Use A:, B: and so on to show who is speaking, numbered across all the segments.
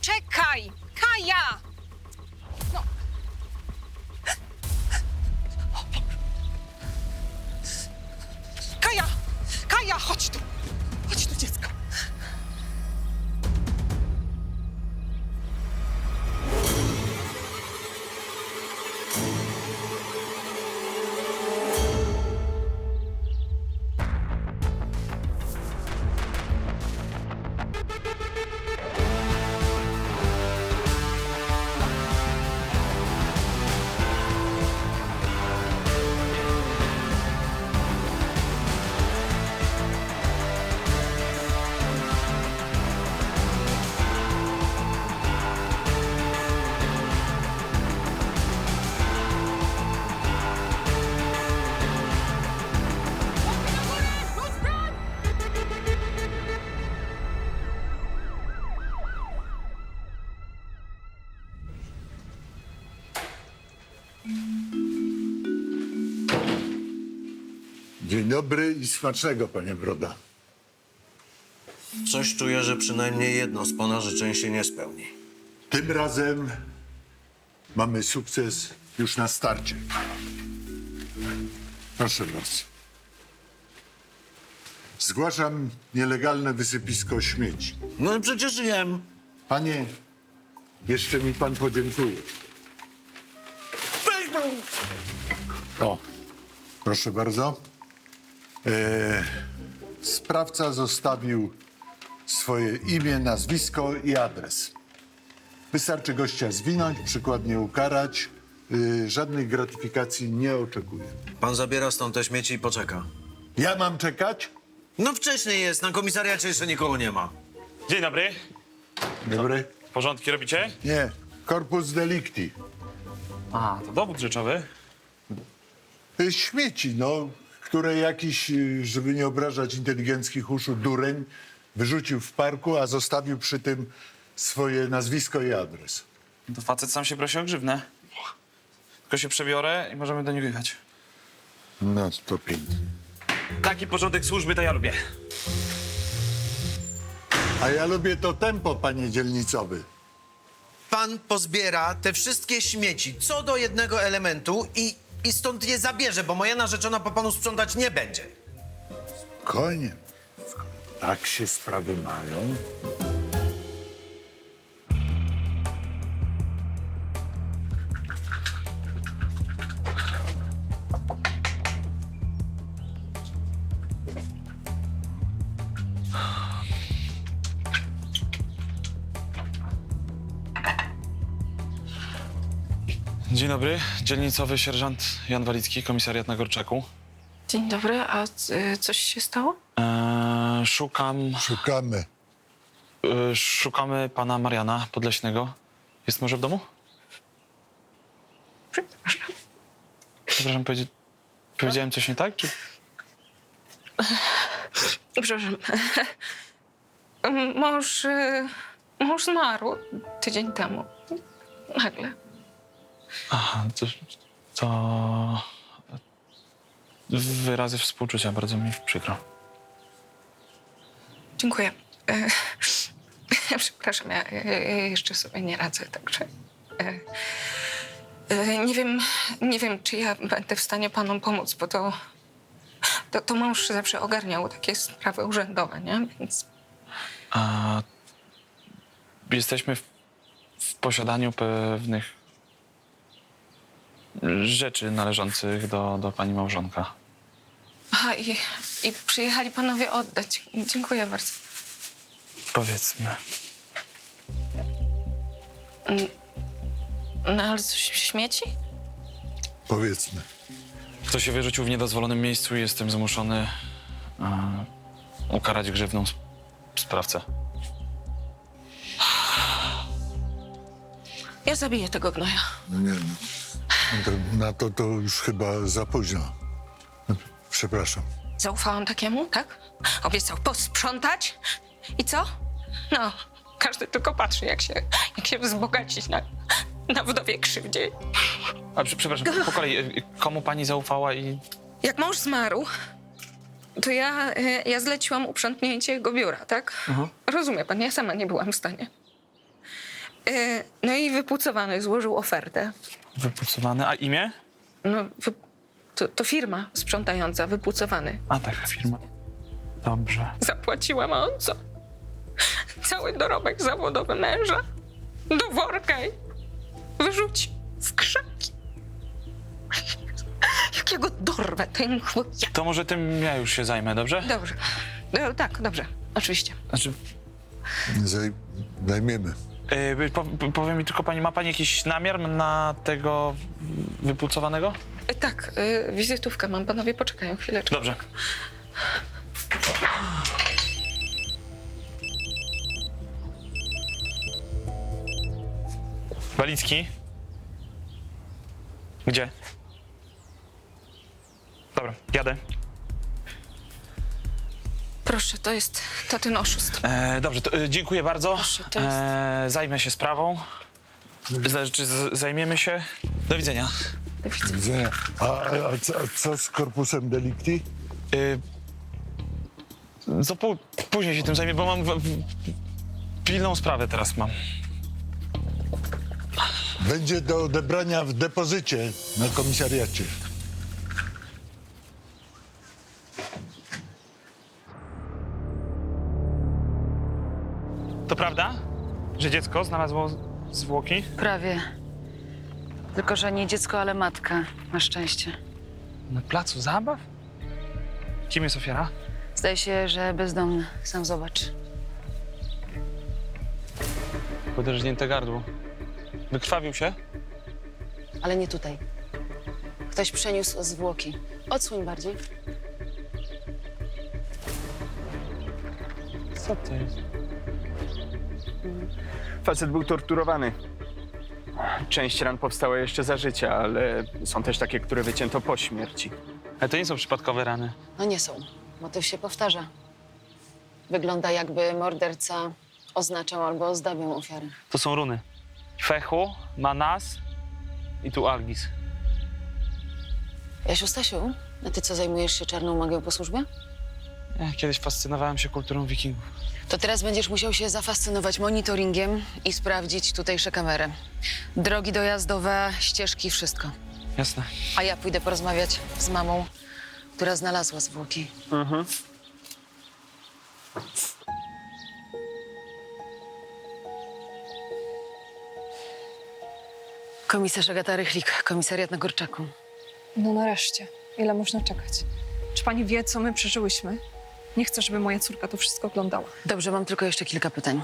A: poczekaj! Kaja! No. Kaja! Kaja, chodź tu! Chodź tu, dziecko!
B: Dzień dobry i smacznego, panie Broda.
C: Coś czuję, że przynajmniej jedno z pana życzeń się nie spełni.
B: Tym razem mamy sukces już na starcie. Proszę bardzo. Zgłaszam nielegalne wysypisko śmieci.
C: No przecież wiem.
B: Panie, jeszcze mi pan podziękuje. O, proszę bardzo. Sprawca zostawił swoje imię, nazwisko i adres. Wystarczy gościa zwinąć, przykładnie ukarać. Żadnej gratyfikacji nie oczekuję.
C: Pan zabiera stąd te śmieci i poczeka.
B: Ja mam czekać?
C: No wcześniej jest, na komisariacie jeszcze nikogo nie ma.
D: Dzień dobry.
B: Dobry.
D: Porządki robicie?
B: Nie, corpus delicti.
D: A, to dowód rzeczowy.
B: Śmieci, no, które jakiś, żeby nie obrażać inteligenckich uszu, dureń wyrzucił w parku, a zostawił przy tym swoje nazwisko i adres.
D: To facet sam się prosi o grzywnę. Tylko się przebiorę i możemy do niego jechać.
B: No, to pięknie.
D: Taki porządek służby to ja lubię.
B: A ja lubię to tempo, panie dzielnicowy.
C: Pan pozbiera te wszystkie śmieci co do jednego elementu i stąd je zabierze, bo moja narzeczona po panu sprzątać nie będzie.
B: Konie. Tak się sprawy mają.
D: Dzień dobry. Dzielnicowy sierżant Jan Walicki, komisariat na Gorczaku.
A: Dzień dobry, a coś się stało?
B: Szukamy.
D: Szukamy pana Mariana Podleśnego. Jest może w domu? Przepraszam, powiedziałem coś nie tak? Czy...
A: Przepraszam. Mąż zmarł tydzień temu. Nagle.
D: Aha, to wyrazy współczucia, bardzo mi przykro.
A: Dziękuję. Przepraszam, ja jeszcze sobie nie radzę, także... Nie wiem, czy ja będę w stanie panom pomóc, bo to mąż zawsze ogarniał takie sprawy urzędowe, nie? Więc...
D: A jesteśmy w posiadaniu pewnych rzeczy należących do pani małżonka.
A: Aha, i przyjechali panowie oddać. Dziękuję bardzo.
D: Powiedzmy.
A: No ale coś śmieci?
B: Powiedzmy.
D: Kto się wyrzucił w niedozwolonym miejscu i jestem zmuszony ukarać grzywną sprawcę.
A: Ja zabiję tego gnoja.
B: No nie, na to już chyba za późno. Przepraszam.
A: Zaufałam takiemu, tak? Obiecał posprzątać. I co? No, każdy tylko patrzy, jak się wzbogacić na wdowie krzywdzie.
D: A przepraszam, po kolei, komu pani zaufała i...
A: Jak mąż zmarł, to ja zleciłam uprzątnięcie jego biura, tak? Rozumie pan, ja sama nie byłam w stanie. No i wypucowany złożył ofertę.
D: Wypucowany. A imię?
A: No, to firma sprzątająca, wypucowany.
D: A tak, firma. Dobrze.
A: Zapłaciłam, a on co? Cały dorobek zawodowy męża do worka i wyrzucił w krzaki. Jakiego dorwę ten chłop...
D: To może tym ja już się zajmę, dobrze?
A: Dobrze. No, tak, dobrze. Oczywiście.
D: Znaczy,
B: Zajmiemy.
D: powie mi tylko pani, ma pani jakiś namiar na tego wypucowanego?
A: Tak, wizytówkę mam. Panowie poczekają chwileczkę.
D: Dobrze. Walicki? Gdzie? Dobra, jadę.
A: Proszę, to ten oszust.
D: Dobrze, to, dziękuję bardzo.
A: Proszę, to jest-
D: Zajmę się sprawą. Zajmiemy się. Do widzenia.
A: Do widzenia.
B: Widzenia. A co z korpusem delicti?
D: Co później się tym zajmę, bo mam pilną sprawę teraz mam.
B: Będzie do odebrania w depozycie na komisariacie.
D: To prawda, że dziecko znalazło zwłoki?
E: Prawie. Tylko, że nie dziecko, ale matka. Na szczęście.
D: Na placu zabaw? Kim jest ofiara?
E: Zdaje się, że bezdomny. Sam zobacz.
D: Poderżnięte gardło. Wykrwawił się?
E: Ale nie tutaj. Ktoś przeniósł zwłoki. Odsłoń bardziej.
D: Co to jest?
F: Facet był torturowany. Część ran powstała jeszcze za życia, ale są też takie, które wycięto po śmierci.
D: Ale to nie są przypadkowe rany.
E: No nie są. Motyw się powtarza. Wygląda, jakby morderca oznaczał albo ozdabiał ofiarę.
D: To są runy. Fechu, Manas i tu Algis.
E: Jasiu, Stasiu, a ty co, zajmujesz się czarną magią po służbie?
D: Kiedyś fascynowałem się kulturą wikingów.
E: To teraz będziesz musiał się zafascynować monitoringiem i sprawdzić tutejsze kamery. Drogi dojazdowe, ścieżki, wszystko.
D: Jasne.
E: A ja pójdę porozmawiać z mamą, która znalazła zwłoki. Komisarz Agata Rychlik, komisariat na Korczaku.
G: No nareszcie. Ile można czekać? Czy pani wie, co my przeżyłyśmy? Nie chcę, żeby moja córka to wszystko oglądała.
E: Dobrze, mam tylko jeszcze kilka pytań.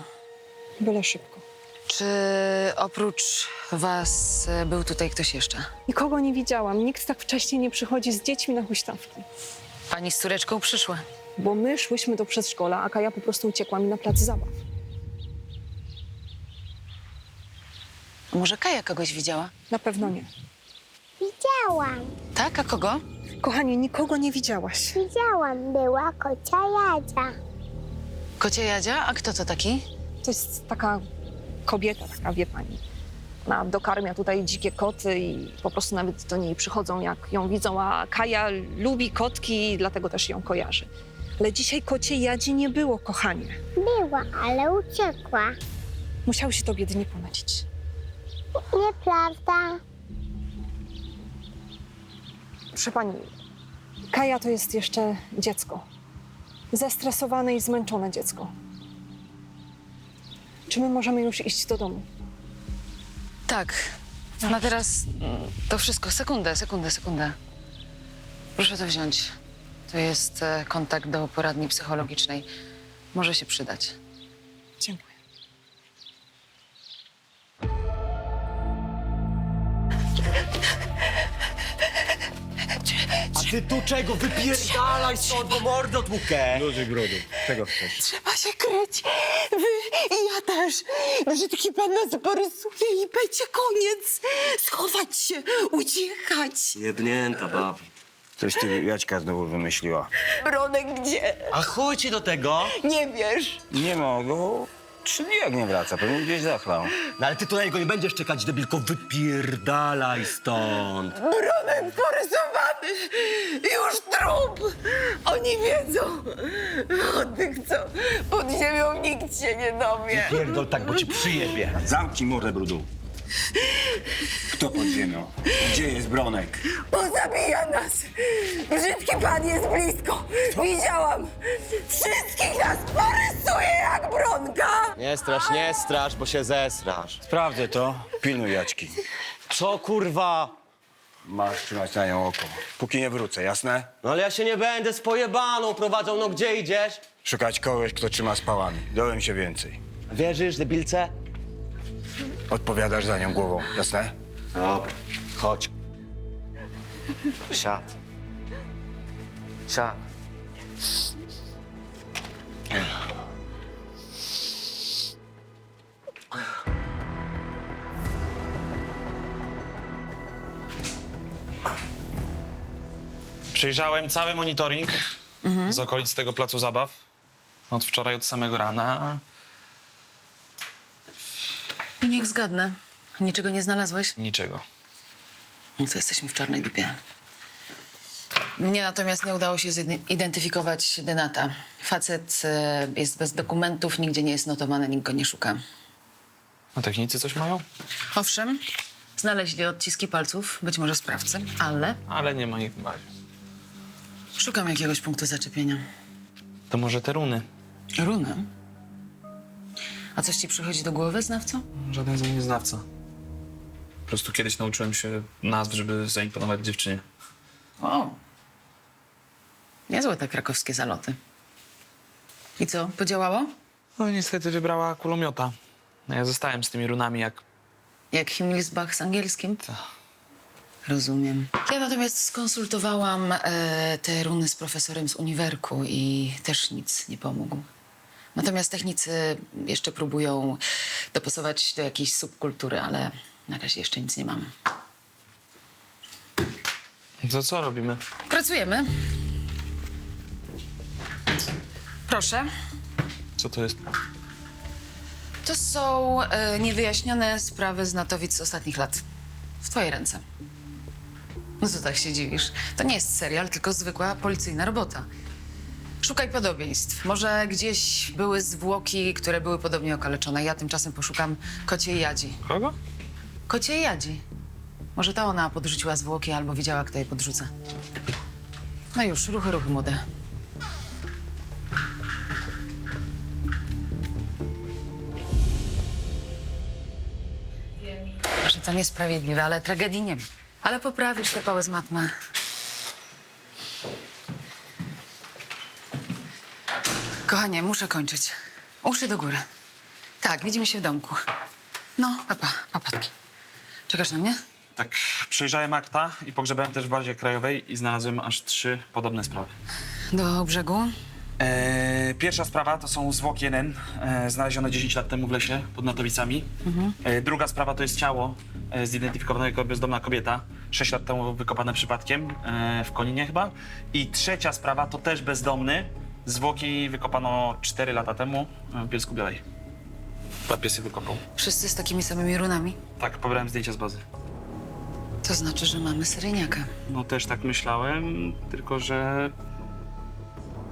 G: Byle szybko.
E: Czy oprócz was był tutaj ktoś jeszcze?
G: Nikogo nie widziałam. Nikt tak wcześnie nie przychodzi z dziećmi na huśtawki.
E: Pani z córeczką przyszła.
G: Bo my szłyśmy do przedszkola, a Kaja po prostu uciekła mi na plac zabaw.
E: A może Kaja kogoś widziała?
G: Na pewno nie.
H: Widziałam,
E: Tak, a kogo?
G: Kochanie, nikogo nie widziałaś.
H: widziałam, była kocia Jadzia.
E: Kocia Jadzia? A kto to taki?
G: To jest taka kobieta, taka, wie pani. Ona dokarmia tutaj dzikie koty i po prostu nawet do niej przychodzą, jak ją widzą, a Kaja lubi kotki i dlatego też ją kojarzy. Ale dzisiaj kociej Jadzi nie było, kochanie.
H: Była, ale uciekła.
G: Musiały się tobie dni pomylić.
H: Nieprawda.
G: Proszę pani, Kaja to jest jeszcze dziecko. Zestresowane i zmęczone dziecko. Czy my możemy już iść do domu?
E: Tak. Na teraz to wszystko. Sekundę. Proszę to wziąć. To jest kontakt do poradni psychologicznej. Może się przydać.
G: Dziękuję.
I: A ty tu czego? Wypierdalaj stąd, bo mordę otłukę!
F: Ludzie grudu. Czego chcesz?
J: Trzeba się kryć. Wy i ja też. Że taki pan nas porysuje i będzie koniec. Schować się, uciekać.
I: Jebnięta baba.
F: Coś ty Jaćka znowu wymyśliła.
J: Bronek gdzie?
I: A chuj ci do tego!
J: Nie wiesz.
F: Nie mogę.
K: 3 dni jak nie wraca, pewnie gdzieś zachlał.
I: No ale ty tu na niego nie będziesz czekać, debilko, wypierdalaj stąd.
J: Bronek porysowany! Już trup! Oni wiedzą! O tych, co pod ziemią nikt się nie dowie.
I: Pierdol tak, bo ci przyjebie.
K: Zamknij mordę, brudu. Kto pod ziemią? Gdzie jest Bronek?
J: Pozabija nas! Brzydki pan jest blisko! Widziałam! Wszystkich nas porysuje jak Bronka!
I: Nie strasz, bo się zesrasz.
K: Sprawdzę to. Pilnuj Jaćki.
I: Co, kurwa?
K: Masz trzymać na nią oko. Póki nie wrócę, jasne?
I: No ale ja się nie będę z pojebaną prowadzą, no gdzie idziesz?
K: Szukać kogoś, kto trzyma z pałami. Dowiem się więcej.
I: Wierzysz, debilce?
K: Odpowiadasz za nią głową, jasne?
I: Dobra, chodź. Siad. Siad.
D: Przejrzałem cały monitoring z okolic tego placu zabaw. Od wczoraj, od samego rana.
E: I niech zgadnę. Niczego nie znalazłeś?
D: Niczego.
E: No to jesteśmy w czarnej dupie. Mnie natomiast nie udało się zidentyfikować Denata. Facet jest bez dokumentów, nigdzie nie jest notowany, nikt go nie szuka.
D: A technicy coś mają?
E: Owszem, znaleźli odciski palców, być może sprawcy, ale
D: Ale nie ma ich w bazie.
E: szukam jakiegoś punktu zaczepienia.
D: To może te runy?
E: Runy? A coś ci przychodzi do głowy, znawco?
D: Żaden z nich nie znawca. Po prostu kiedyś nauczyłem się nazw, żeby zaimponować dziewczynie.
E: O! Niezłe te krakowskie zaloty. I co, podziałało?
D: No niestety wybrała kulomiota. No, ja zostałem z tymi runami jak...
E: Jak Himmelsbach z angielskim? Rozumiem. Ja natomiast skonsultowałam te runy z profesorem z uniwerku i też nic nie pomógł. Natomiast technicy jeszcze próbują dopasować do jakiejś subkultury, ale na razie jeszcze nic nie mamy.
D: To co robimy?
E: Pracujemy. Proszę.
D: Co to jest?
E: To są niewyjaśnione sprawy z Natowic z ostatnich lat. W twojej ręce. No co tak się dziwisz? To nie jest serial, tylko zwykła policyjna robota. Szukaj podobieństw. Może gdzieś były zwłoki, które były podobnie okaleczone. Ja tymczasem poszukam kociej Jadzi.
D: Kogo?
E: Kociej Jadzi. Może to ona podrzuciła zwłoki albo widziała, kto je podrzuca. No już, ruchy, młode. Że to niesprawiedliwe, ale tragedii nie ma. Ale poprawisz te pały z matmy. Kochanie, muszę kończyć. Uszy do góry. Tak, widzimy się w domku. No, papa, papatki. Czekasz na mnie?
D: Tak, przejrzałem akta i pogrzebałem też w bazie krajowej i znalazłem aż 3 podobne sprawy.
E: Do brzegu.
D: Pierwsza sprawa to są zwłoki Jenen, znalezione 10 lat temu w lesie pod Natowicami. Druga sprawa to jest ciało zidentyfikowane jako bezdomna kobieta, 6 lat temu wykopane przypadkiem, w Koninie chyba. I trzecia sprawa to też bezdomny, zwłoki wykopano 4 lata temu w Bielsku Białej. Pies je wykopał.
E: Wszyscy z takimi samymi runami.
D: Tak, pobrałem zdjęcia z bazy.
E: To znaczy, że mamy seryjniaka.
D: No też tak myślałem, tylko że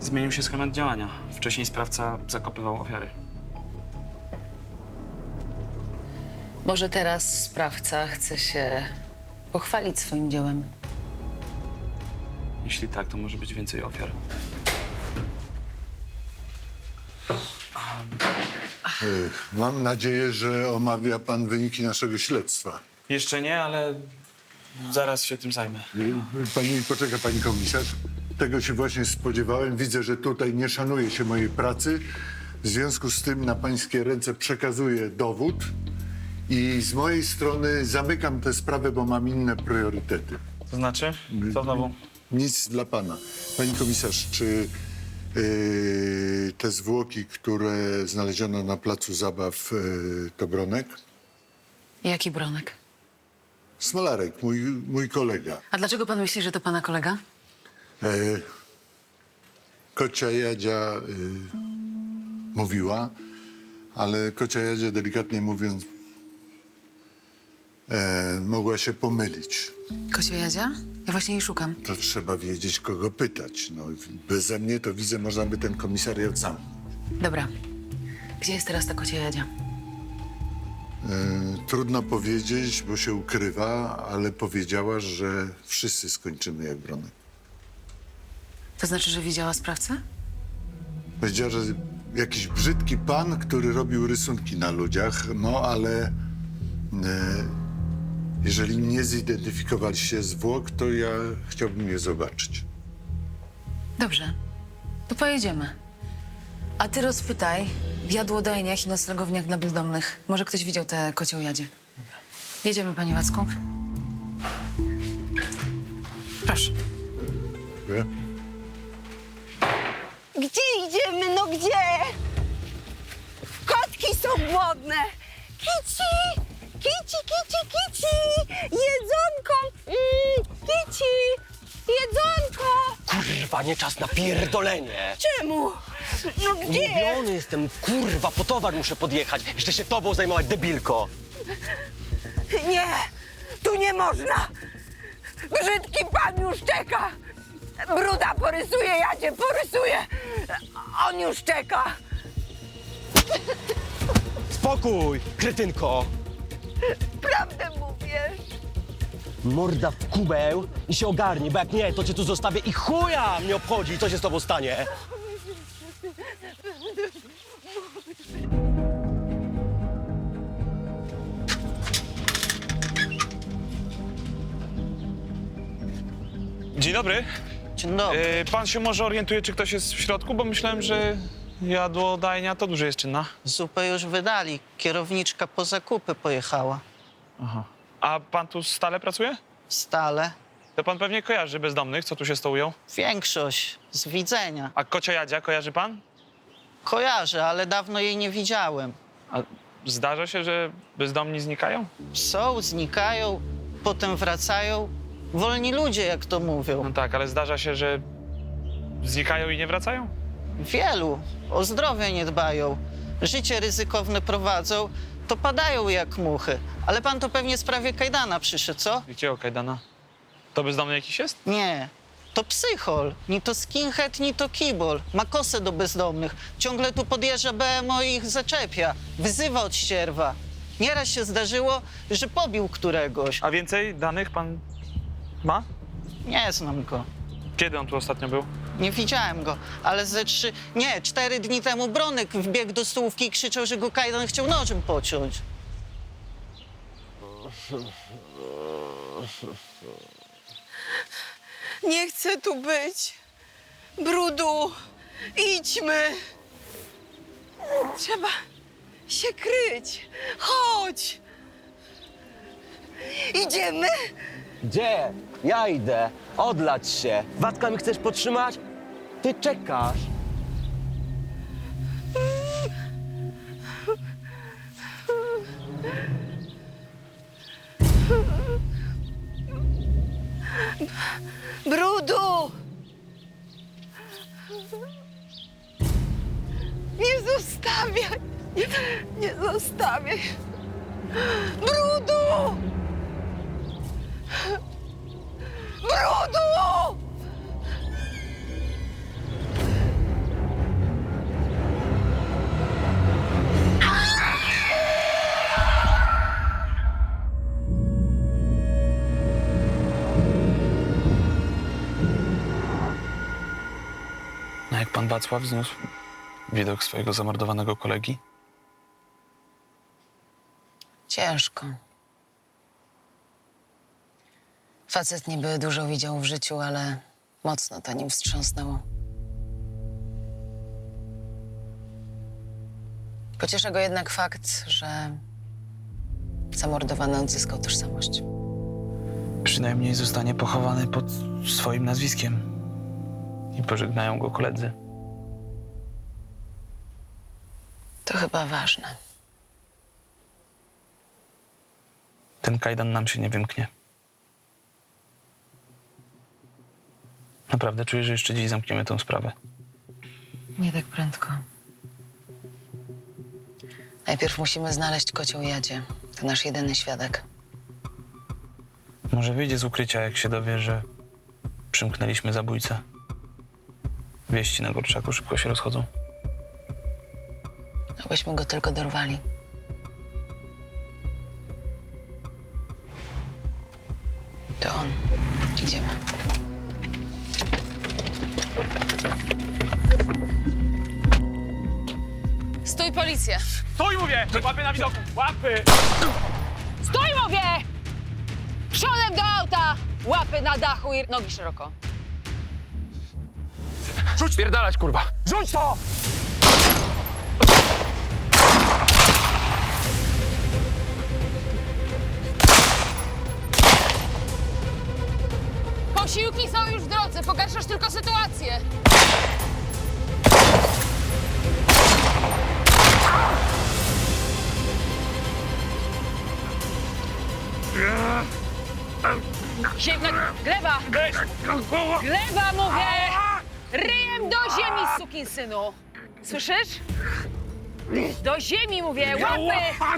D: zmienił się schemat działania. Wcześniej sprawca zakopywał ofiary.
E: Może teraz sprawca chce się pochwalić swoim dziełem.
D: Jeśli tak, to może być więcej ofiar.
B: Mam nadzieję, że omawia pan wyniki naszego śledztwa.
D: Jeszcze nie, ale zaraz się tym zajmę.
B: Poczeka pani komisarz. Tego się właśnie spodziewałem. Widzę, że tutaj nie szanuje się mojej pracy. W związku z tym na pańskie ręce przekazuję dowód i z mojej strony zamykam tę sprawę, bo mam inne priorytety.
D: To znaczy? Co znowu?
B: Nic dla pana. Pani komisarz, czy te zwłoki, które znaleziono na placu zabaw, to Bronek?
E: Jaki Bronek?
B: Smolarek, mój kolega.
E: A dlaczego pan myśli, że to pana kolega?
B: Kocia Jadzia mówiła, ale kocia Jadzia, delikatnie mówiąc, mogła się pomylić.
E: Kocio Jadzia? Ja właśnie jej szukam.
B: To trzeba wiedzieć, kogo pytać. No, beze mnie to widzę, można by ten komisariat sam.
E: Dobra. Gdzie jest teraz ta kocia Jadzia?
B: Trudno powiedzieć, bo się ukrywa, ale powiedziała, że wszyscy skończymy jak Bronek.
E: To znaczy, że widziała sprawcę?
B: Powiedziała, że jakiś brzydki pan, który robił rysunki na ludziach, no ale jeżeli nie zidentyfikowaliście zwłok, to ja chciałbym je zobaczyć.
E: Dobrze. To pojedziemy. A ty rozpytaj w jadłodajniach i noclegowniach dla bezdomnych. Może ktoś widział tę kocią Jadzię. Jedziemy, panie Wacku. Proszę.
B: Dziękuję.
J: Gdzie idziemy? No gdzie? Kotki są głodne. Kici! Kici, kici, kici! Jedzonko! Kici! Jedzonko!
I: Kurwa, nie czas na pierdolenie.
J: Czemu? No gdzie?
I: Umówiony jestem, kurwa, po towar muszę podjechać. Jeszcze się tobą zajmować, debilko.
J: Nie! Tu nie można! Brzydki pan już czeka! Bruda porysuje, ja cię porysuję! On już czeka!
I: Spokój, kretynko.
J: Prawdę mówisz?
I: Morda w kubeł i się ogarnij, bo jak nie, to cię tu zostawię i chuja mnie obchodzi, co się z tobą stanie.
D: Dzień dobry.
C: Dzień dobry.
D: Pan się może orientuje, czy ktoś jest w środku? Bo myślałem, że jadłodajnia to dłużej jest czynna.
L: Zupę już wydali. Kierowniczka po zakupy pojechała.
D: Aha. A pan tu stale pracuje?
L: Stale.
D: To pan pewnie kojarzy bezdomnych, co tu się stołują.
L: Większość z widzenia.
D: A kocia Jadzia kojarzy pan?
L: Kojarzę, ale dawno jej nie widziałem.
D: A zdarza się, że bezdomni znikają?
L: Są, znikają, potem wracają. Wolni ludzie, jak to mówią.
D: No tak, ale zdarza się, że znikają i nie wracają?
L: Wielu o zdrowie nie dbają. Życie ryzykowne prowadzą, to padają jak muchy. Ale pan to pewnie w sprawie kajdana przyszedł, co?
D: Jakiego kajdana? To bezdomny jakiś jest?
L: Nie. To psychol. Ni to skinhead, ni to kibol. Ma kosę do bezdomnych. Ciągle tu podjeżdża BMO i ich zaczepia. Wyzywa od ścierwa. Nieraz się zdarzyło, że pobił któregoś.
D: A więcej danych pan ma?
L: Nie znam go.
D: Kiedy on tu ostatnio był?
L: Nie widziałem go, ale nie, 4 dni temu Bronek wbiegł do stołówki i krzyczał, że go kajdan chciał nożem pociąć.
J: Nie chcę tu być. Brudu, idźmy. Trzeba się kryć. Chodź. Idziemy?
I: Gdzie? Ja idę. Odlać się. Wacka mi chcesz podtrzymać? Ty czekasz.
J: Brudu! Nie zostawiaj! Nie zostawiaj! Brudu! Brudu!
D: No jak pan Wacław zniósł widok swojego zamordowanego kolegi?
E: Ciężko. Facet niby dużo widział w życiu, ale mocno to nim wstrząsnęło. Pociesza go jednak fakt, że zamordowany odzyskał tożsamość.
D: Przynajmniej zostanie pochowany pod swoim nazwiskiem i pożegnają go koledzy.
E: To chyba ważne.
D: Ten kajdan nam się nie wymknie. Naprawdę czuję, że jeszcze dziś zamkniemy tę sprawę.
E: Nie tak prędko. Najpierw musimy znaleźć kocioł Jadzie. To nasz jedyny świadek.
D: Może wyjdzie z ukrycia, jak się dowie, że przymknęliśmy zabójcę. Wieści na Korczaku szybko się rozchodzą.
E: Abyśmy go tylko dorwali. To on. Idziemy. Stój, policja!
F: Stój, mówię! Łapy na widoku! Łapy!
E: Stój, mówię! Przodem do auta! Łapy na dachu i nogi szeroko.
F: Rzuć! Pierdalać, kurwa! Rzuć to!
E: Posiłki są już w drodze, pogarszasz tylko sytuację. Sięgnąć! Gleba! Gleba, mówię! Ryjem do ziemi, sukinsynu! Słyszysz? Do ziemi, mówię! Łapy!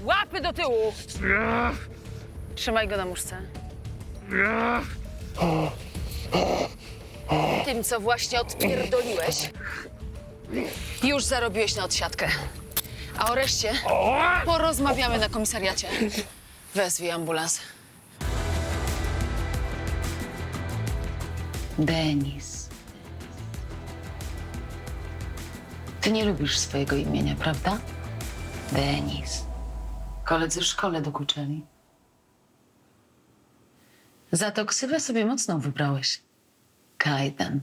E: Łapy do tyłu! Trzymaj go na muszce. Tym, co właśnie odpierdoliłeś, już zarobiłeś na odsiadkę. A o reszcie porozmawiamy na komisariacie. Wezwij ambulans. Denis. Ty nie lubisz swojego imienia, prawda? Denis. Koledzy w szkole dokuczali. Za to ksywę sobie mocną wybrałeś. Kajdan.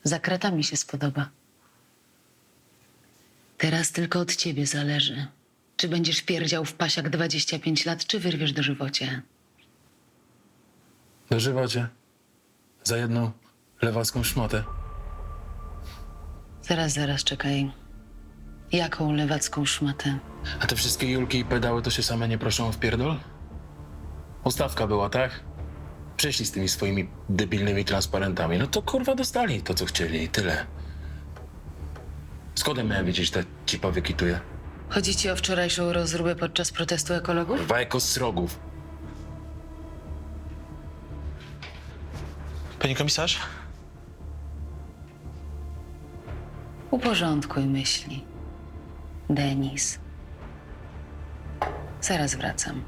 E: Za kratami się spodoba. Teraz tylko od ciebie zależy, czy będziesz pierdział w pasiak 25 lat, czy wyrwiesz dożywocie.
M: Dożywocie. Za jedną lewacką szmatę.
E: Zaraz, czekaj. Jaką lewacką szmatę?
M: A te wszystkie Julki i pedały to się same nie proszą o wpierdol? Ustawka była, tak? Przyszli z tymi swoimi debilnymi transparentami. No to kurwa dostali to, co chcieli i tyle. Skąd ja miałem wiedzieć, że ta cipa wykituje?
E: Chodzi ci o wczorajszą rozróbę podczas protestu ekologów?
M: Wajko z rogów.
D: Pani komisarz?
E: Uporządkuj myśli. Denis. Zaraz wracam.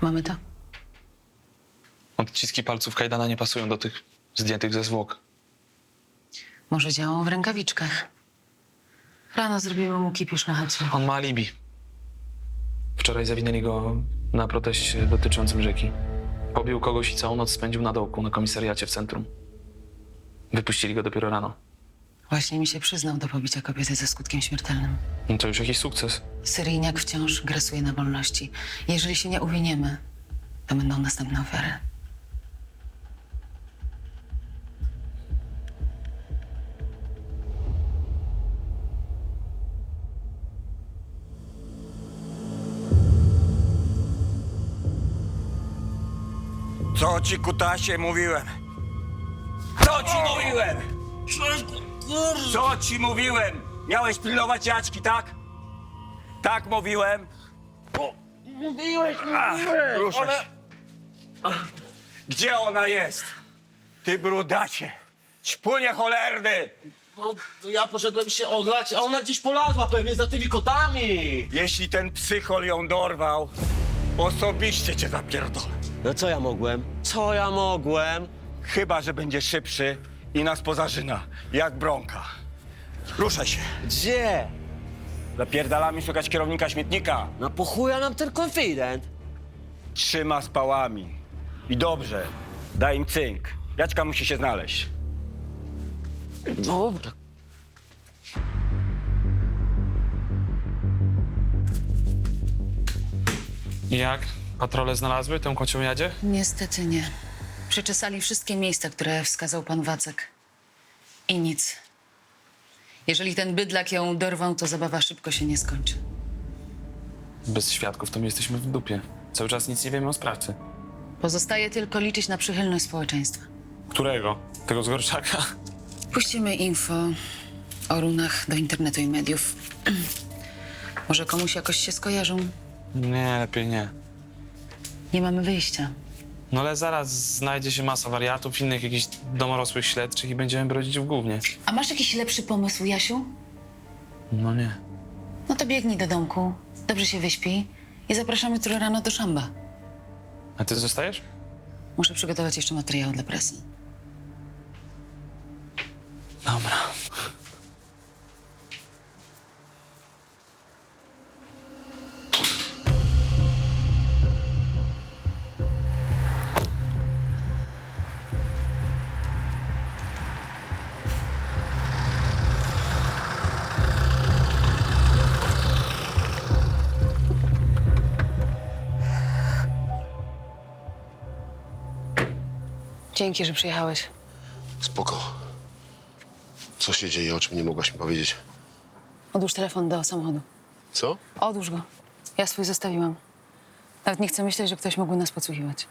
E: Mamy to?
D: Odciski palców Kajdana nie pasują do tych zdjętych ze zwłok.
E: Może działał w rękawiczkach. Rano zrobiło mu kipisz na chacie.
D: On ma alibi. Wczoraj zawinęli go na proteście dotyczącym rzeki. Pobił kogoś i całą noc spędził na dołku na komisariacie w centrum. Wypuścili go dopiero rano.
E: Właśnie mi się przyznał do pobicia kobiety ze skutkiem śmiertelnym.
D: No to już jakiś sukces.
E: Syryjniak wciąż grasuje na wolności. Jeżeli się nie uwiniemy, to będą następne ofiary.
K: Co ci, kutasie, mówiłem? Co ci mówiłem? Co ci mówiłem? Miałeś pilnować Jaćki, tak? Tak mówiłem?
I: Mówiłeś!
K: Ruszaj się. Gdzie ona jest? Ty brudacie! Ćpunie cholerny!
I: No, ja poszedłem się odlać, a ona gdzieś polazła pewnie za tymi kotami.
K: Jeśli ten psychol ją dorwał, osobiście cię zapierdolę.
I: No co ja mogłem? Co ja mogłem?
K: Chyba że będzie szybszy i nas pozażyna, jak Bronka. Ruszaj się.
I: Gdzie?
K: Zapierdalamy szukać kierownika śmietnika.
I: No po chuja nam ten konfident.
K: Trzyma z pałami. I dobrze, daj im cynk. Jaćka musi się znaleźć.
I: Dobra.
D: Jak? Patrole znalazły tę kocią Jadzie?
E: Niestety nie. Przeczesali wszystkie miejsca, które wskazał pan Wacek. I nic. Jeżeli ten bydlak ją dorwał, to zabawa szybko się nie skończy.
D: Bez świadków to my jesteśmy w dupie. Cały czas nic nie wiemy o sprawcy.
E: Pozostaje tylko liczyć na przychylność społeczeństwa.
D: Którego? Tego z Gorczaka?
E: Puścimy info o runach do internetu i mediów. Może komuś jakoś się skojarzą.
D: Nie, lepiej nie.
E: Nie mamy wyjścia.
D: No ale zaraz znajdzie się masa wariatów, innych jakichś domorosłych śledczych i będziemy brodzić w gównie.
E: A masz jakiś lepszy pomysł, Jasiu?
D: No nie.
E: No to biegnij do domku, dobrze się wyśpij i zapraszamy jutro rano do szamba.
D: A ty zostajesz?
E: Muszę przygotować jeszcze materiał dla prasy.
D: Dobra.
E: Dzięki, że przyjechałeś.
N: Spoko. Co się dzieje, o czym nie mogłaś mi powiedzieć?
E: Odłóż telefon do samochodu.
N: Co?
E: Odłóż go. Ja swój zostawiłam. Nawet nie chcę myśleć, że ktoś mógł nas podsłuchiwać.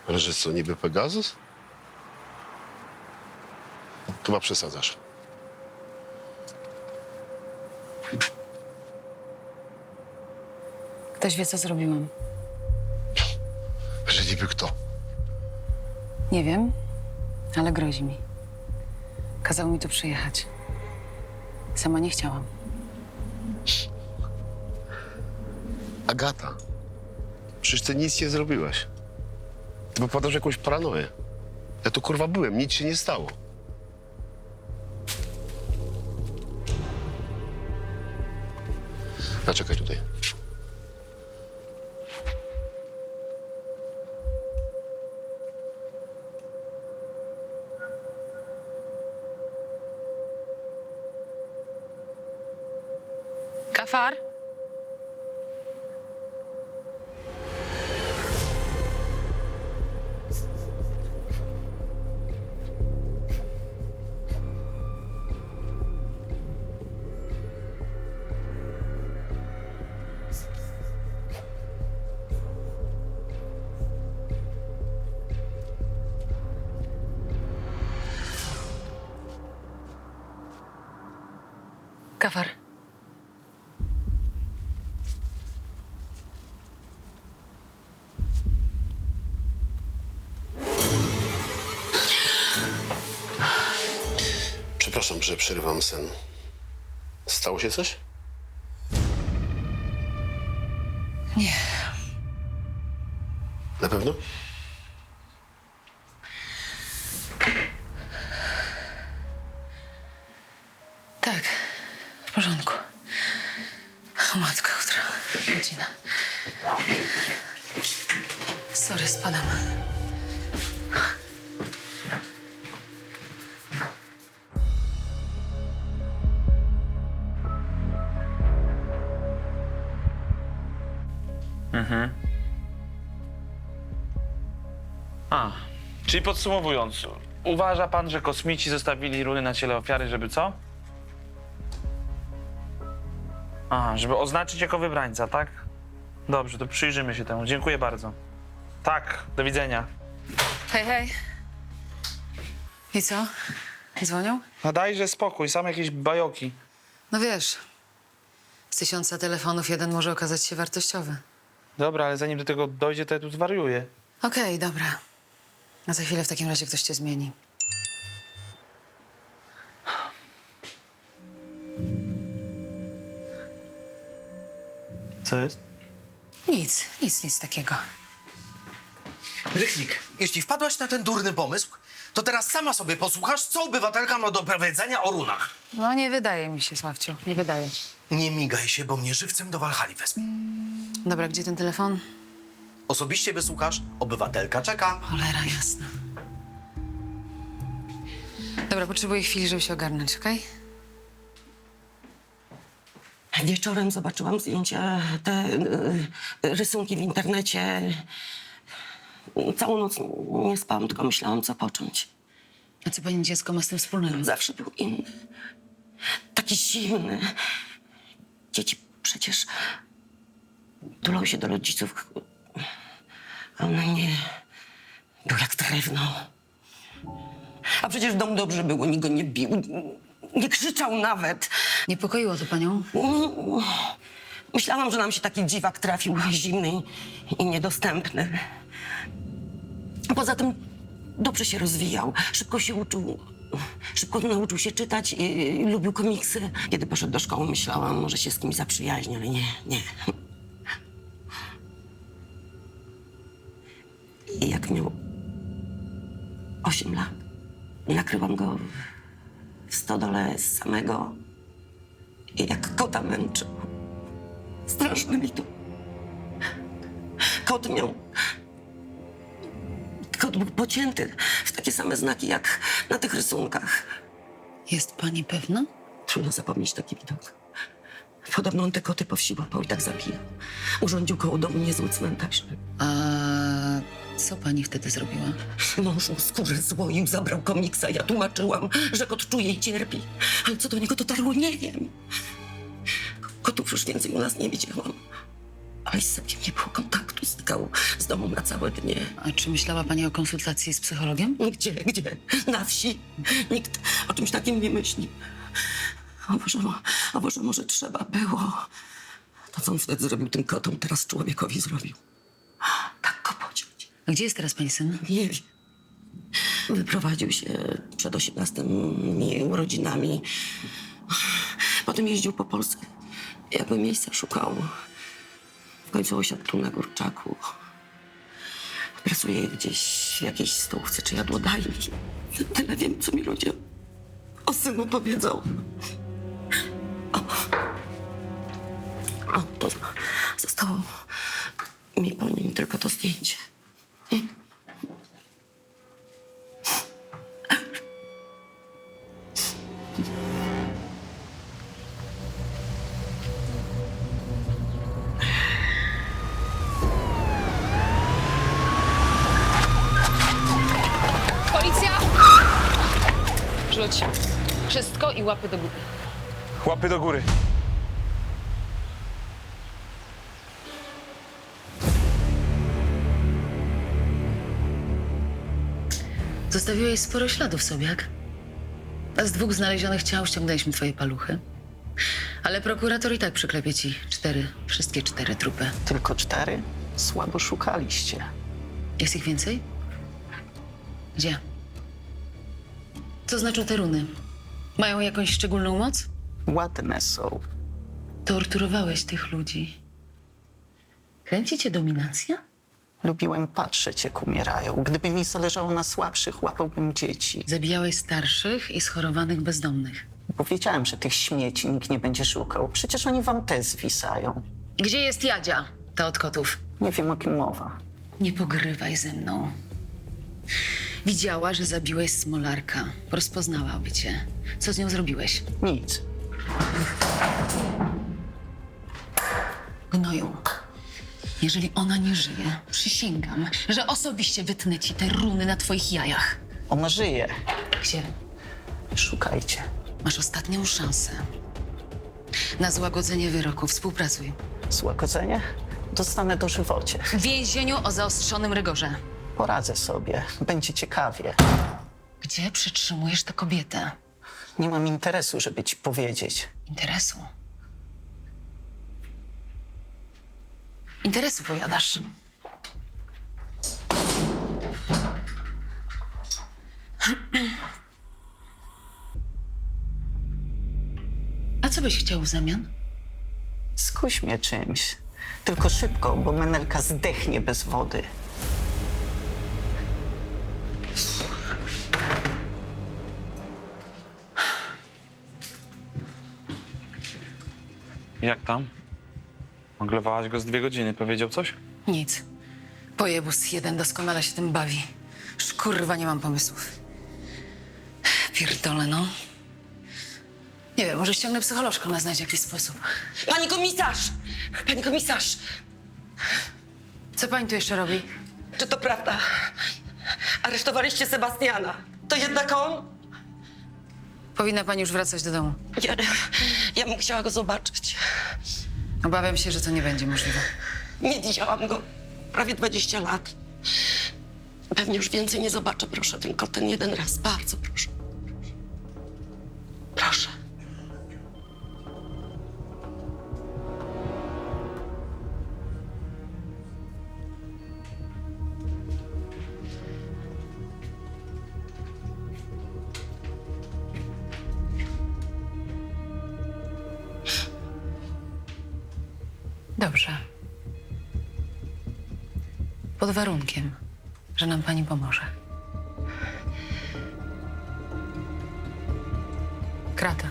N: Ale że co, niby Pegasus? Chyba przesadzasz.
E: Ktoś wie, co zrobiłam.
N: Że niby kto?
E: Nie wiem, ale grozi mi. Kazał mi tu przyjechać. Sama nie chciałam.
N: Agata. Przecież ty nic nie zrobiłaś. Ty popadasz w jakąś paranoję. Ja tu kurwa byłem, nic się nie stało. Zaczekaj tutaj.
E: Kafar? Kafar.
N: Przepraszam, że przerywam sen. Stało się coś?
E: Nie.
N: Na pewno?
E: Tak, w porządku. O matko, która godzina. Sorry, spadam.
D: Czyli podsumowując, uważa pan, że kosmici zostawili runy na ciele ofiary, żeby co? Żeby oznaczyć jako wybrańca, tak? Dobrze, to przyjrzymy się temu. Dziękuję bardzo. Tak, do widzenia.
E: Hej, hej. I co? Dzwonią?
D: No dajże spokój, same jakieś bajoki.
E: No wiesz, z 1000 telefonów jeden może okazać się wartościowy.
D: Dobra, ale zanim do tego dojdzie, to ja tu zwariuję.
E: Okej, dobra. A za chwilę w takim razie ktoś cię zmieni.
D: Co jest?
E: Nic takiego.
C: Rychnik, jeśli wpadłaś na ten durny pomysł, to teraz sama sobie posłuchasz, co obywatelka ma do powiedzenia o runach.
E: No nie wydaje mi się, Sławciu, nie wydaje.
C: Nie migaj się, bo mnie żywcem do Walhali wezmie.
E: Dobra, gdzie ten telefon?
C: Osobiście wysłuchasz, obywatelka czeka.
E: Cholera jasna. Dobra, potrzebuję chwili, żeby się ogarnąć, okej?
J: Wieczorem zobaczyłam zdjęcia, te rysunki w internecie. Całą noc nie spałam, tylko myślałam, co począć.
E: A co pani dziecko ma z tym wspólnego?
J: Zawsze był inny. Taki zimny. Dzieci przecież tulał się do rodziców, a on na mnie był jak drewno. A przecież w domu dobrze było, nikt go nie bił, nie krzyczał nawet.
E: Niepokoiło to panią?
J: Myślałam, że nam się taki dziwak trafił, zimny i niedostępny. Poza tym dobrze się rozwijał, szybko się uczył, szybko nauczył się czytać i lubił komiksy. Kiedy poszedł do szkoły, myślałam, może się z kimś zaprzyjaźni, ale nie. I jak miał 8 lat, nakryłam go w stodole samego i jak kota męczył. Straszne mi to. Kot był pocięty w takie same znaki jak na tych rysunkach.
E: Jest pani pewna?
J: Trudno zapomnieć taki widok. Podobno on te koty po wsi łapał i tak zabijał. Urządził koło domu niezły cmentarz.
E: A co pani wtedy zrobiła?
J: Mąż mu skórę złoił, zabrał komiksa. Ja tłumaczyłam, że kot czuje i cierpi. Ale co do niego dotarło, nie wiem. Kotów już więcej u nas nie widziałam. Ale z Sepkiem nie było kontaktu. Znikał z domu na całe dnie.
E: A czy myślała pani o konsultacji z psychologiem?
J: Gdzie? Na wsi. Nikt o czymś takim nie myśli. A Boże, może trzeba było. To, co on wtedy zrobił tym kotom, teraz człowiekowi zrobił. Tak go pociąć.
E: A gdzie jest teraz pani syn?
J: Nie wiem. Wyprowadził się przed 18 urodzinami. Potem jeździł po Polsce. Jakby miejsca szukał. W końcu osiadł tu na Górczaku. Pracuje gdzieś w jakiejś stołówce czy jadłodajni. Tyle wiem, co mi ludzie o synu powiedzą. To zostało mi po nim tylko to zdjęcie.
E: Policja! Rzuć. Wszystko i łapy do góry.
F: Łapy do góry.
E: Zostawiłeś sporo śladów, Sobiak. A z 2 znalezionych ciał ściągnęliśmy twoje paluchy. Ale prokurator i tak przyklepie ci 4, wszystkie 4 trupy.
L: Tylko 4? Słabo szukaliście.
E: Jest ich więcej? Gdzie? Co znaczą te runy? Mają jakąś szczególną moc?
L: Ładne są.
E: Torturowałeś tych ludzi. Kręci cię dominacja?
L: Lubiłem patrzeć, jak umierają. Gdyby mi zależało na słabszych, łapałbym dzieci.
E: Zabijałeś starszych i schorowanych bezdomnych.
L: Bo wiedziałem, że tych śmieci nikt nie będzie szukał. Przecież oni wam te zwisają.
E: Gdzie jest Jadzia, ta od kotów?
L: Nie wiem, o kim mowa.
E: Nie pogrywaj ze mną. Widziała, że zabiłeś Smolarka. Rozpoznałaby cię. Co z nią zrobiłeś?
L: Nic.
E: Gnoju. Jeżeli ona nie żyje, przysięgam, że osobiście wytnę ci te runy na twoich jajach.
L: Ona żyje.
E: Gdzie?
L: Szukajcie.
E: Masz ostatnią szansę na złagodzenie wyroku. Współpracuj.
L: Złagodzenie? Dostanę dożywocie.
E: W więzieniu o zaostrzonym rygorze.
L: Poradzę sobie. Będzie ciekawie.
E: Gdzie przytrzymujesz tę kobietę?
L: Nie mam interesu, żeby ci powiedzieć.
E: Interesu? Interesu pojadasz. A co byś chciał w zamian?
L: Skuś mnie czymś. Tylko szybko, bo Menelka zdechnie bez wody.
D: Jak tam? Oglewałaś go z 2 godziny. Powiedział coś?
E: Nic. Pojebus jeden doskonale się tym bawi. Szkurwa, nie mam pomysłów. Pierdolę, no. Nie wiem, może ściągnę psycholożkę, ona znajdzie jakiś sposób.
J: Pani komisarz! Pani komisarz!
E: Co pani tu jeszcze robi?
J: Czy to prawda? Aresztowaliście Sebastiana. To jednak on?
E: Powinna pani już wracać do domu.
J: Ja bym chciała go zobaczyć.
E: Obawiam się, że to nie będzie możliwe.
J: Nie widziałam go prawie 20 lat. Pewnie już więcej nie zobaczę, proszę, tylko ten jeden raz. Bardzo proszę. Proszę.
E: Dobrze. Pod warunkiem, że nam pani pomoże. Krata.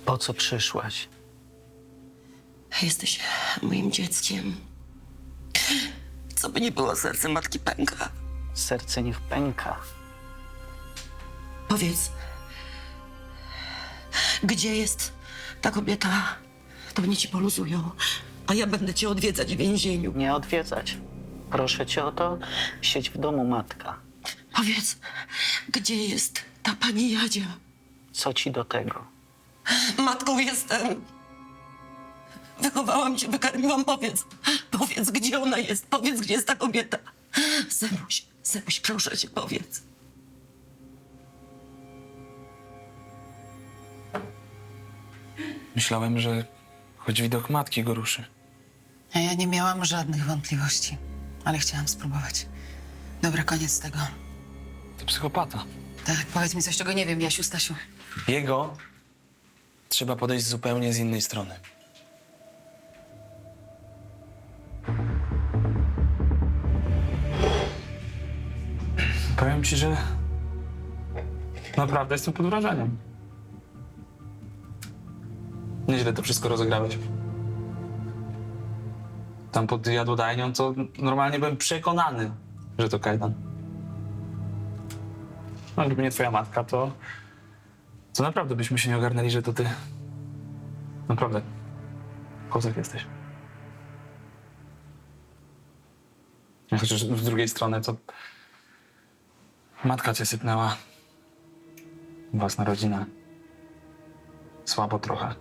L: Po co przyszłaś?
J: Jesteś moim dzieckiem. Co by nie było, serce matki pęka.
L: Serce niech pęka.
J: Powiedz, gdzie jest ta kobieta? To mnie ci poluzują, a ja będę cię odwiedzać w więzieniu.
L: Nie odwiedzać. Proszę cię o to, siedź w domu, matka.
J: Powiedz, gdzie jest ta pani Jadzia?
L: Co ci do tego?
J: Matką jestem. Wychowałam cię, wykarmiłam. Powiedz, gdzie ona jest. Powiedz, gdzie jest ta kobieta. Zebuś, proszę cię, powiedz.
D: Myślałem, że choć widok matki go ruszy.
E: A ja nie miałam żadnych wątpliwości, ale chciałam spróbować. Dobra, koniec tego.
D: To psychopata.
E: Tak, powiedz mi coś, czego nie wiem, Jasiu, Stasiu.
D: Jego trzeba podejść zupełnie z innej strony. Powiem ci, że naprawdę jestem pod wrażeniem. Nieźle to wszystko rozegrałeś. Tam pod jadłodajnią to normalnie byłem przekonany, że to kajdan. No, gdyby nie twoja matka, to naprawdę byśmy się nie ogarnęli, że to ty. Naprawdę. Kozak jesteś. Chociaż z drugiej strony to matka cię sypnęła. Własna rodzina. Słabo trochę.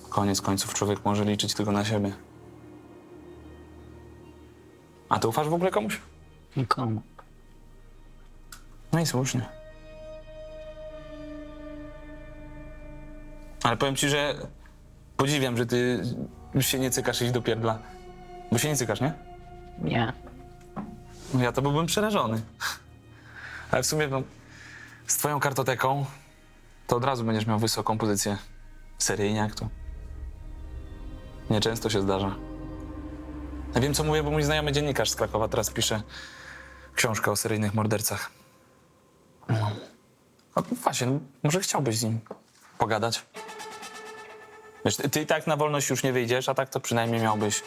D: Koniec końców człowiek może liczyć tylko na siebie. A ty ufasz w ogóle komuś?
L: Nikomu.
D: No i słusznie. Ale powiem ci, że podziwiam, że ty już się nie cykasz iść do pierdla. Bo się nie cykasz, nie?
L: Nie.
D: No ja to byłbym przerażony. Ale w sumie no, z twoją kartoteką to od razu będziesz miał wysoką pozycję. Seryjniak to nieczęsto się zdarza. Ja wiem, co mówię, bo mój znajomy dziennikarz z Krakowa teraz pisze książkę o seryjnych mordercach. No. A właśnie, no, może chciałbyś z nim pogadać? Wiesz, ty i tak na wolność już nie wyjdziesz, a tak to przynajmniej miałbyś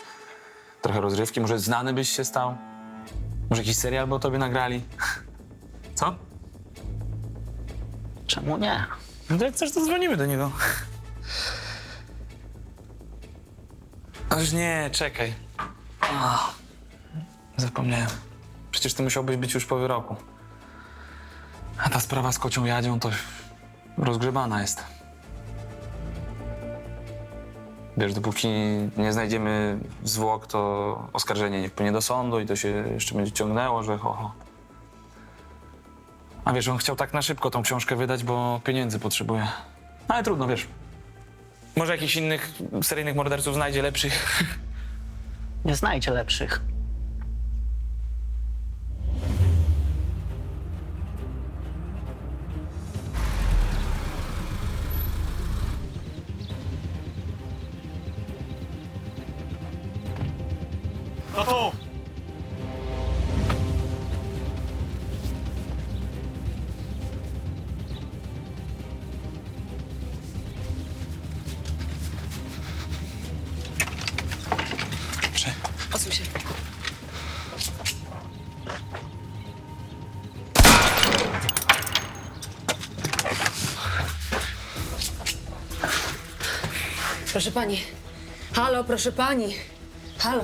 D: trochę rozrywki. Może znany byś się stał? Może jakiś serial by o tobie nagrali? Co?
L: Czemu nie?
D: No to jak chcesz, to dzwonimy do niego. Aż nie, czekaj. Zapomniałem. Przecież ty musiałbyś być już po wyroku. A ta sprawa z kocią Jadzią to rozgrzebana jest. Wiesz, dopóki nie znajdziemy zwłok, to oskarżenie nie wpłynie do sądu i to się jeszcze będzie ciągnęło, że ho. A wiesz, on chciał tak na szybko tą książkę wydać, bo pieniędzy potrzebuje. Ale trudno, wiesz. Może jakichś innych seryjnych morderców znajdzie lepszych.
L: Nie znajdzie lepszych.
K: Tato!
E: Odsuń się. Proszę pani. Halo, proszę pani. Halo.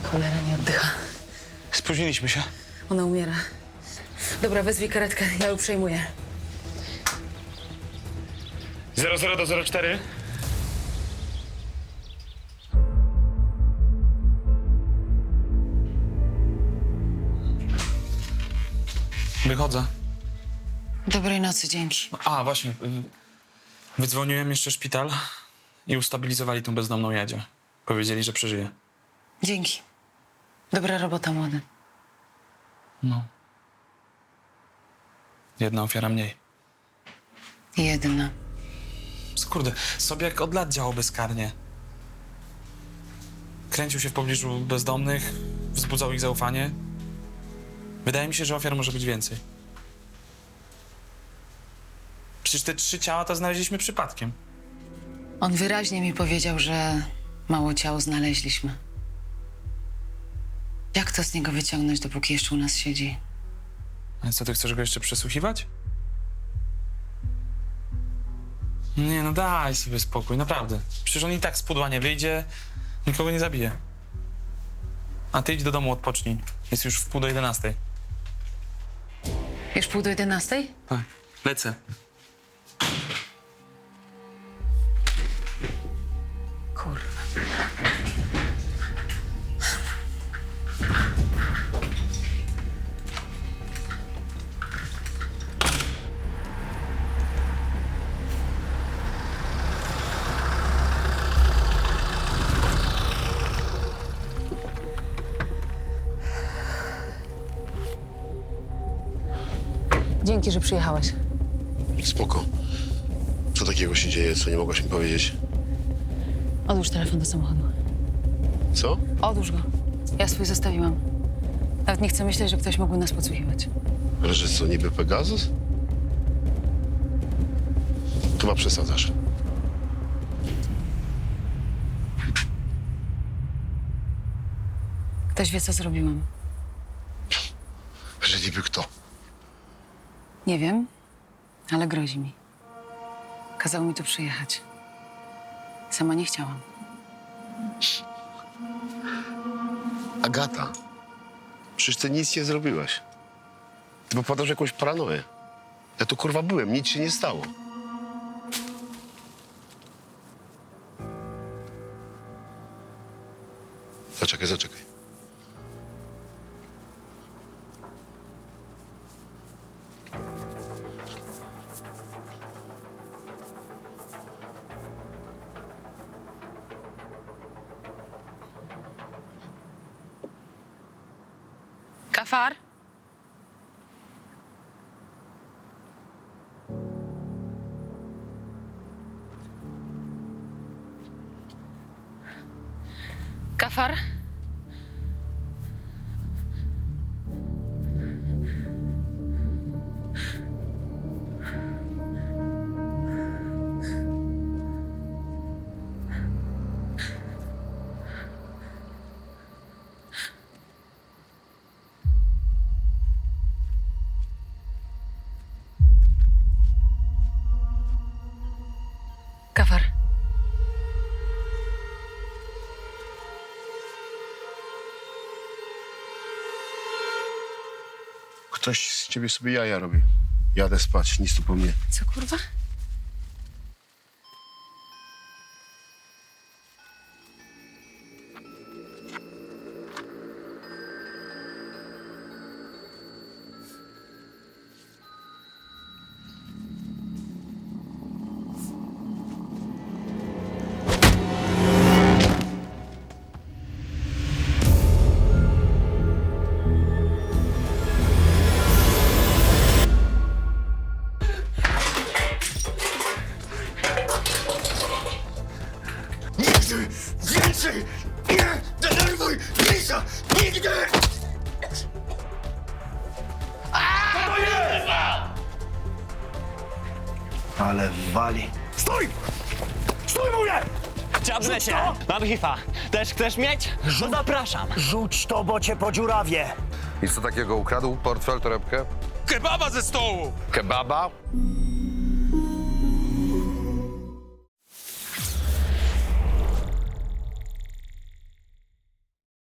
E: Cholera nie oddycha.
D: Spóźniliśmy się.
E: Ona umiera. Dobra, wezwij karetkę, ja ją przejmuję.
D: 00 do 04. Wychodzę.
E: Dobrej nocy, dzięki.
D: A, właśnie. Wydzwoniłem jeszcze szpital i ustabilizowali tą bezdomną Jadzię. Powiedzieli, że przeżyje.
E: Dzięki. Dobra robota, młody.
D: No. Jedna ofiara mniej.
E: Jedna.
D: Kurde, Sobiek od lat działał bezkarnie. Kręcił się w pobliżu bezdomnych, wzbudzał ich zaufanie. Wydaje mi się, że ofiar może być więcej. Przecież te 3 ciała to znaleźliśmy przypadkiem.
E: On wyraźnie mi powiedział, że mało ciał znaleźliśmy. Jak to z niego wyciągnąć, dopóki jeszcze u nas siedzi?
D: A co, ty chcesz go jeszcze przesłuchiwać? Nie, no daj sobie spokój, naprawdę. Przecież on i tak z pudła nie wyjdzie, nikogo nie zabije. A ty idź do domu, odpocznij. Jest już w 10:30.
E: Już 10:30?
D: Tak, lecę.
E: Kurwa. Dzięki, że przyjechałeś.
N: Spoko. Co takiego się dzieje, co nie mogłaś mi powiedzieć?
E: Odłóż telefon do samochodu.
N: Co?
E: Odłóż go. Ja swój zostawiłam. Nawet nie chcę myśleć, że ktoś mógł nas podsłuchiwać.
N: Ale że co, niby Pegasus? Chyba przesadzasz.
E: Ktoś wie, co zrobiłam.
N: Że niby kto?
E: Nie wiem, ale grozi mi. Kazał mi tu przyjechać. Sama nie chciałam.
N: Agata, przecież ty nic nie zrobiłaś. Ty popadasz w jakąś paranoję. Ja tu kurwa byłem, nic się nie stało. Zaczekaj.
E: Kafar? Kafar? Kafar.
N: Ktoś z ciebie sobie jaja robi. Jadę spać, nic tu po mnie.
E: Co kurwa?
B: Nigdy więcej nie denerwuj Lisa! Nigdy!
I: Ale wali.
K: Stój! Stój, mówię!
I: Ciągnę się. Mam hifa. Też chcesz mieć? No zapraszam. Rzuć to, bo cię podziurawię.
O: I co takiego ukradł? Portfel, torebkę?
D: Kebaba ze stołu!
O: Kebaba?